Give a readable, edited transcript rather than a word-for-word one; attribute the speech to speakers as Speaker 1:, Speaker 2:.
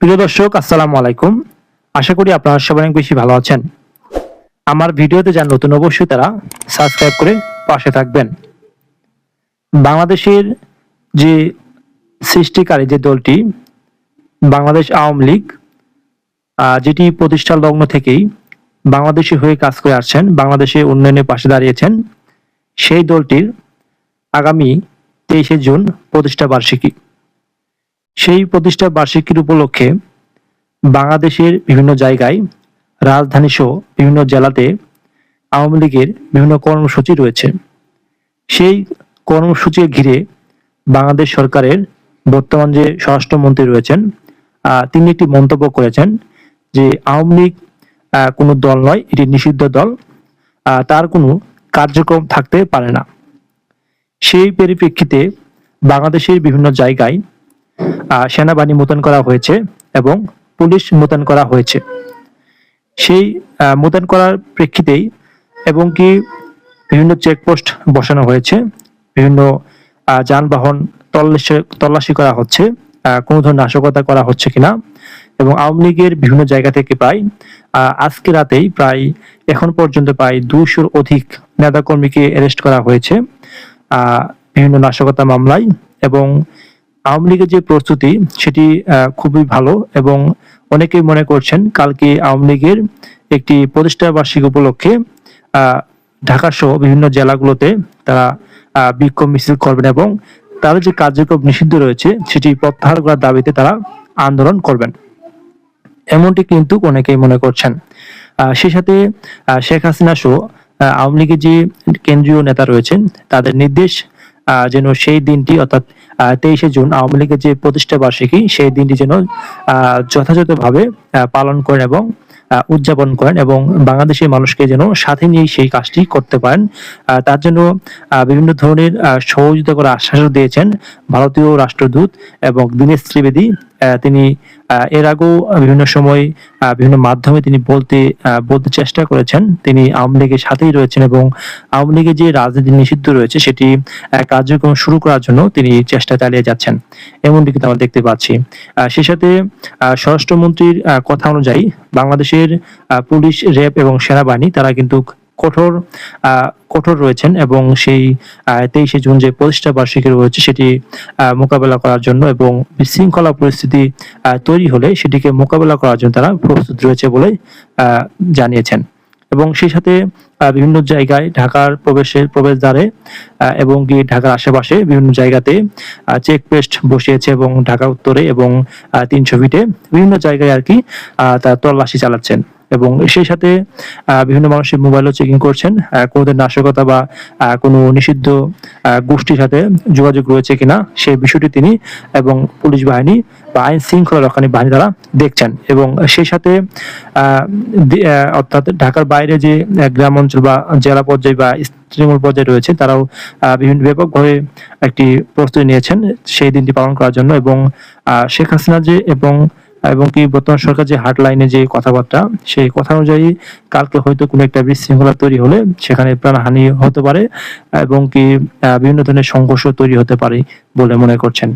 Speaker 1: প্রিয় দর্শক, আসসালামু আলাইকুম। আশা করি আপনারা সবাই অনেক বেশি ভালো আছেন। আমার ভিডিওতে যারা নতুন, অবশ্যই তারা সাবস্ক্রাইব করে পাশে থাকবেন। বাংলাদেশের যে সৃষ্টিকারী যে দলটি বাংলাদেশ আওয়ামী লীগ, যেটি প্রতিষ্ঠা লগ্ন থেকেই বাংলাদেশি হয়ে কাজ করে আসছেন, বাংলাদেশের উন্নয়নের পাশে দাঁড়িয়েছেন, সেই দলটির আগামী 23শে জুন প্রতিষ্ঠা বার্ষিকী। সেই প্রতিষ্ঠা বার্ষিকীর উপলক্ষে বাংলাদেশের বিভিন্ন জায়গায়, রাজধানী সহ বিভিন্ন জেলাতে আওয়ামী লীগের বিভিন্ন কর্মসূচি রয়েছে। সেই কর্মসূচি ঘিরে বাংলাদেশ সরকারের বর্তমান যে স্বরাষ্ট্রমন্ত্রী রয়েছেন, তিনি একটি মন্তব্য করেছেন যে আওয়ামী লীগ কোনো দল নয়, এটি নিষিদ্ধ দল, তার কোনো কার্যক্রম থাকতে পারে না। সেই পরিপ্রেক্ষিতে বাংলাদেশের বিভিন্ন জায়গায় সেনাবাহিনী মোতায়েন করা হয়েছে এবং পুলিশ মোতায়েন করা হয়েছে। সেই মোতায়েন করার প্রেক্ষিতেই এবং কি বিভিন্ন চেকপোস্ট বসানো হয়েছে, বিভিন্ন যানবাহন তল্লাশি করা হচ্ছে, কোনো ধরনের নাশকতা করা হচ্ছে কিনা। এবং আওয়ামী লীগের বিভিন্ন জায়গা থেকে প্রায় আজকে রাতেই প্রায় এখন পর্যন্ত প্রায় 200-র অধিক নেতাকর্মীকে অ্যারেস্ট করা হয়েছে বিভিন্ন নাশকতা মামলায়। এবং আওয়ামী লীগের যে প্রস্তুতি সেটি খুবই ভালো এবং অনেকেই মনে করছেন কালকে আওয়ামী লীগের একটি প্রতিষ্ঠা বার্ষিকী উপলক্ষে ঢাকা সহ বিভিন্ন জেলাগুলোতে তারা বিক্ষোভ মিছিল করবেন এবং তাদের যে কার্যক্রম নিষিদ্ধ রয়েছে সেটি প্রত্যাহার করার দাবিতে তারা আন্দোলন করবেন, এমনটি কিন্তু অনেকেই মনে করছেন। সেই সাথে শেখ হাসিনা সহ আওয়ামী লীগের যে কেন্দ্রীয় নেতা রয়েছেন তাদের নির্দেশ যেন সেই দিনটি অর্থাৎ 23শে জুন আওয়ামী লীগের যে প্রতিষ্ঠা বার্ষিকী সেই দিনটি যেন যথাযথভাবে পালন করেন এবং উদযাপন করেন এবং বাংলাদেশের মানুষকে যেন সাথে নিয়ে সেই কাজটি করতে পারেন। তার জন্য বিভিন্ন ধরনের সহযোগিতা করার আশ্বাসও দিয়েছেন ভারতীয় রাষ্ট্রদূত এবং দীনেশ ত্রিবেদী। তিনি এর আগেও বিভিন্ন সময় বিভিন্ন মাধ্যমে তিনি বলতে চেষ্টা করেছেন তিনি আওয়ামী লীগের সাথেই রয়েছেন এবং আওয়ামী লীগের যে রাজনীতি নিষিদ্ধ রয়েছে সেটি কার্যক্রম শুরু করার জন্য তিনি চেষ্টা চালিয়ে যাচ্ছেন, এমনটি কিন্তু আমরা দেখতে পাচ্ছি। সেই সাথে স্বরাষ্ট্রমন্ত্রীর কথা অনুযায়ী বাংলাদেশের পুলিশ, র্যাব এবং সেনাবাহিনী তারা কিন্তু কঠোর রয়েছেন এবং সেই 23শে জুন যে প্রতিষ্ঠা বার্ষিকী রয়েছে সেটি মোকাবেলা করার জন্য এবং বিশৃঙ্খলা পরিস্থিতি তৈরি হলে সেটিকে মোকাবেলা করার জন্য তারা প্রস্তুত রয়েছে বলে জানিয়েছেন। এবং সেই সাথে বিভিন্ন জায়গায় ঢাকার প্রবেশদ্বারে এবং কি ঢাকার আশেপাশে বিভিন্ন জায়গাতে চেকপোস্ট বসিয়েছে এবং ঢাকা উত্তরে এবং 300 ফিটে বিভিন্ন জায়গায় আর কি তারা তল্লাশি চালাচ্ছেন। এবং সেই সাথে বিভিন্ন মানুষের মোবাইলও চেকিং করছেন, কোনোদের নাশকতা বা কোনো নিষিদ্ধ গোষ্ঠীর সাথে যোগাযোগ রয়েছে কিনা সেই বিষয়টি তিনি এবং পুলিশ বাহিনী বা আইন শৃঙ্খলা রক্ষাকারী বাহিনী তারা দেখছেন। এবং সেই সাথে অর্থাৎ ঢাকার বাইরে যে গ্রাম অঞ্চল বা জেলা পর্যায়ে বা তৃণমূল পর্যায়ে রয়েছে তারাও বিভিন্ন ব্যাপকভাবে একটি প্রস্তুতি নিয়েছেন সেই দিনটি পালন করার জন্য। এবং শেখ হাসিনা যে এবং কি বর্তমান সরকার যে হাটলাইনে যে কথাবার্তা সেই কথা অনুযায়ী কালকে হয়তো কোনো একটা বিশৃঙ্খলা তৈরি হলে সেখানে প্রাণহানি হতে পারে এবং কি বিভিন্ন ধরনের সংঘর্ষ তৈরি হতে পারে বলে মনে করছেন।